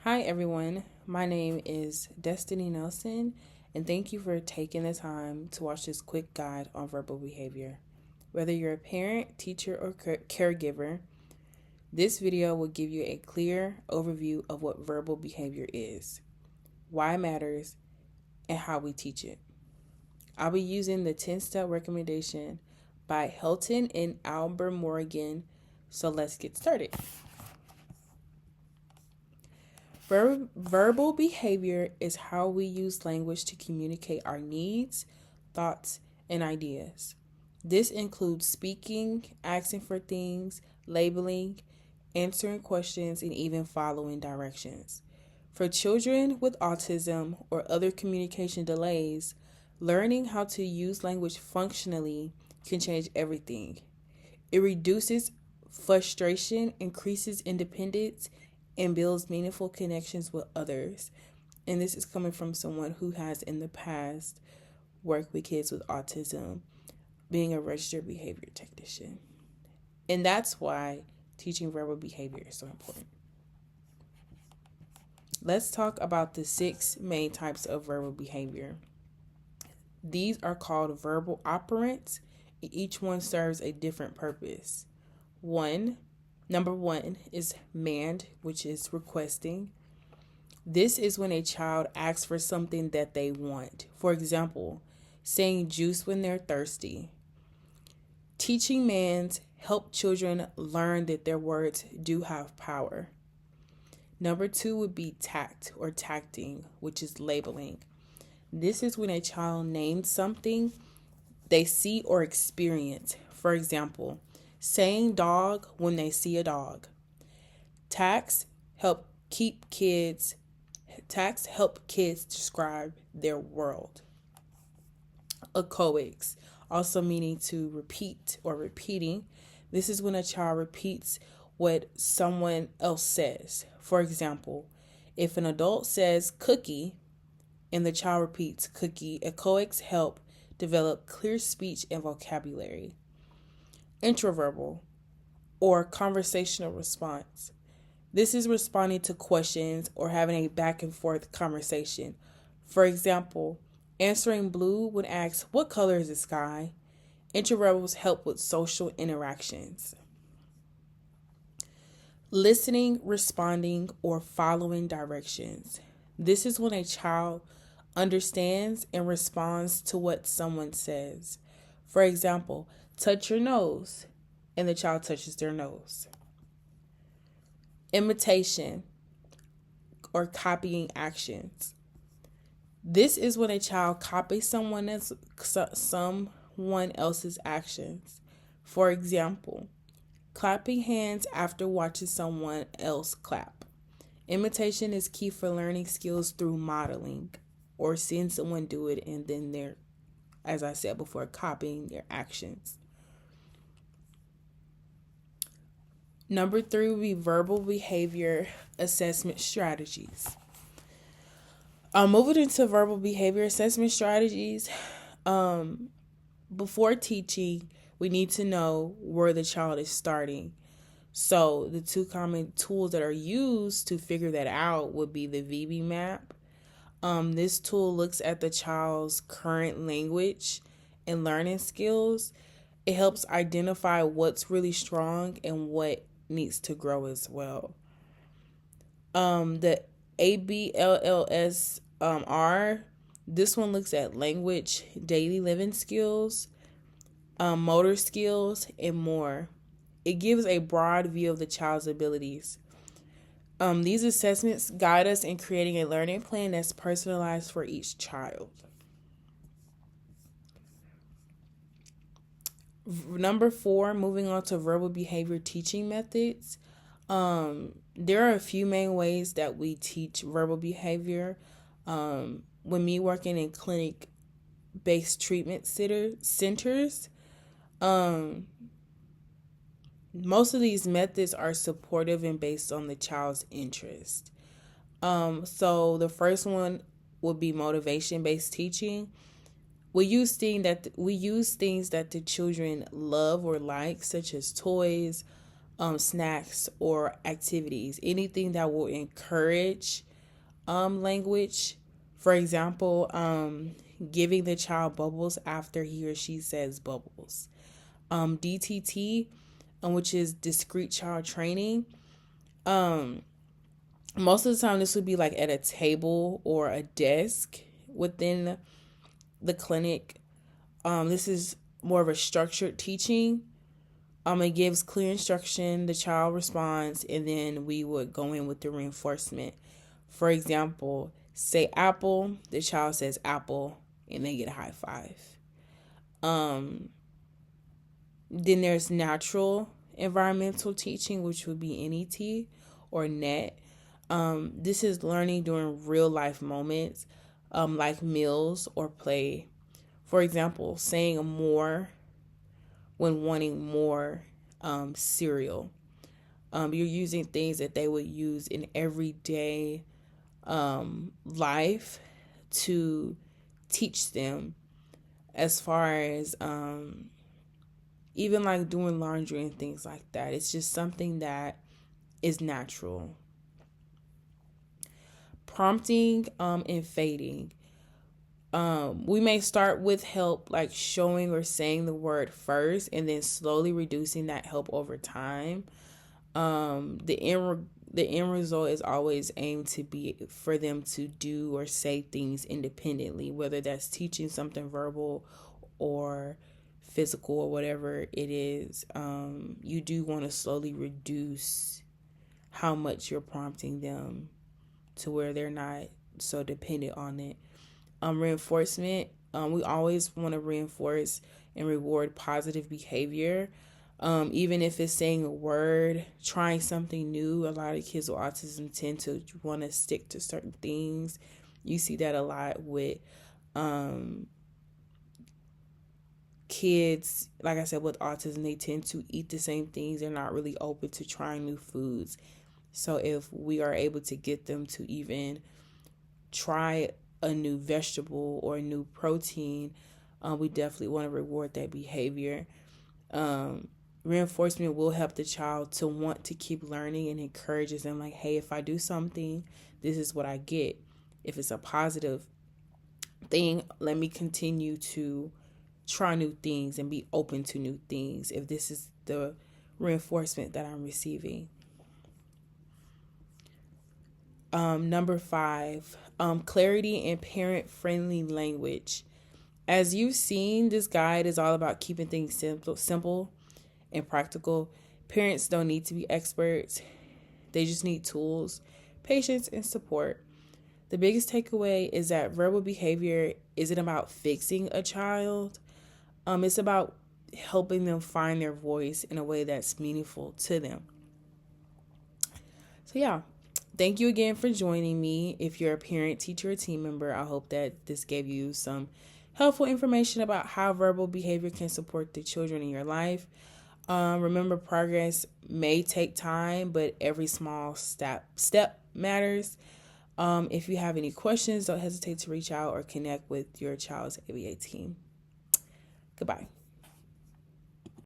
Hi, everyone. My name is Destiny Nelson, and thank you for taking the time to watch this quick guide on verbal behavior. Whether you're a parent, teacher, or caregiver, this video will give you a clear overview of what verbal behavior is, why it matters, and how we teach it. I'll be using the 10-step recommendation by Helton and Albert Morgan, so let's get started. Verbal behavior is how we use language to communicate our needs, thoughts, and ideas. This includes speaking, asking for things, labeling, answering questions, and even following directions. For children with autism or other communication delays, learning how to use language functionally can change everything. It reduces frustration, increases independence, and builds meaningful connections with others. And this is coming from someone who has in the past worked with kids with autism, being a registered behavior technician. And that's why teaching verbal behavior is so important. Let's talk about the 6 main types of verbal behavior. These are called verbal operants, and each one serves a different purpose. Number one is mand, which is requesting. This is when a child asks for something that they want. For example, saying juice when they're thirsty. Teaching mands help children learn that their words do have power. Number 2 would be tact or tacting, which is labeling. This is when a child names something they see or experience. For example, saying dog when they see a dog. Tags help kids describe their world. Echoics, also meaning to repeat or repeating. This is when a child repeats what someone else says. For example, if an adult says cookie and the child repeats cookie, echoics help develop clear speech and vocabulary. Introverbal or conversational response. This is responding to questions or having a back and forth conversation. For example, answering blue when asked, "What color is the sky?" Introverbals help with social interactions. Listening, responding, or following directions. This is when a child understands and responds to what someone says. For example, touch your nose, and the child touches their nose. Imitation or copying actions. This is when a child copies someone else's actions. For example, clapping hands after watching someone else clap. Imitation is key for learning skills through modeling or seeing someone do it and then they're, as I said before, copying their actions. Number 3 would be verbal behavior assessment strategies. Moving into verbal behavior assessment strategies, before teaching, we need to know where the child is starting. So the 2 common tools that are used to figure that out would be the VB map. This tool looks at the child's current language and learning skills. It helps identify what's really strong and what needs to grow as well. The ABLLSR, this one looks at language, daily living skills, motor skills, and more. It gives a broad view of the child's abilities. These assessments guide us in creating a learning plan that's personalized for each child. Number 4, moving on to verbal behavior teaching methods. There are a few main ways that we teach verbal behavior. When me working in clinic-based treatment centers, most of these methods are supportive and based on the child's interest. So the first one would be motivation-based teaching. We use things that the children love or like, such as toys, snacks or activities, anything that will encourage language. For example, giving the child bubbles after he or she says bubbles. DTT, which is discrete child training. Most of the time, this would be like at a table or a desk within the clinic. This is more of a structured teaching. It gives clear instruction, the child responds, and then we would go in with the reinforcement. For example, say apple, the child says apple, and they get a high five. Then there's natural environmental teaching, which would be NET or NET. This is learning during real life moments, like meals or play. For example, saying more when wanting more cereal. You're using things that they would use in everyday life to teach them, as far as even like doing laundry and things like that. It's just something that is natural. Prompting and fading. We may start with help, like showing or saying the word first, and then slowly reducing that help over time. The end result is always aimed to be for them to do or say things independently, whether that's teaching something verbal or physical or whatever it is. You do want to slowly reduce how much you're prompting them to where they're not so dependent on it. Reinforcement. We always want to reinforce and reward positive behavior. Even if it's saying a word, trying something new. A lot of kids with autism tend to want to stick to certain things. You see that a lot with kids, like I said, with autism. They tend to eat the same things. They're not really open to trying new foods. So if we are able to get them to even try a new vegetable or a new protein, we definitely want to reward that behavior. Reinforcement will help the child to want to keep learning and encourages them, like, hey, if I do something, this is what I get. If it's a positive thing, let me continue to try new things and be open to new things if this is the reinforcement that I'm receiving. Number 5, clarity and parent-friendly language. As you've seen, this guide is all about keeping things simple and practical. Parents don't need to be experts. They just need tools, patience, and support. The biggest takeaway is that verbal behavior isn't about fixing a child. It's about helping them find their voice in a way that's meaningful to them. So yeah. Thank you again for joining me. If you're a parent, teacher, or team member, I hope that this gave you some helpful information about how verbal behavior can support the children in your life. Remember, progress may take time, but every small step matters. If you have any questions, don't hesitate to reach out or connect with your child's ABA team. Goodbye.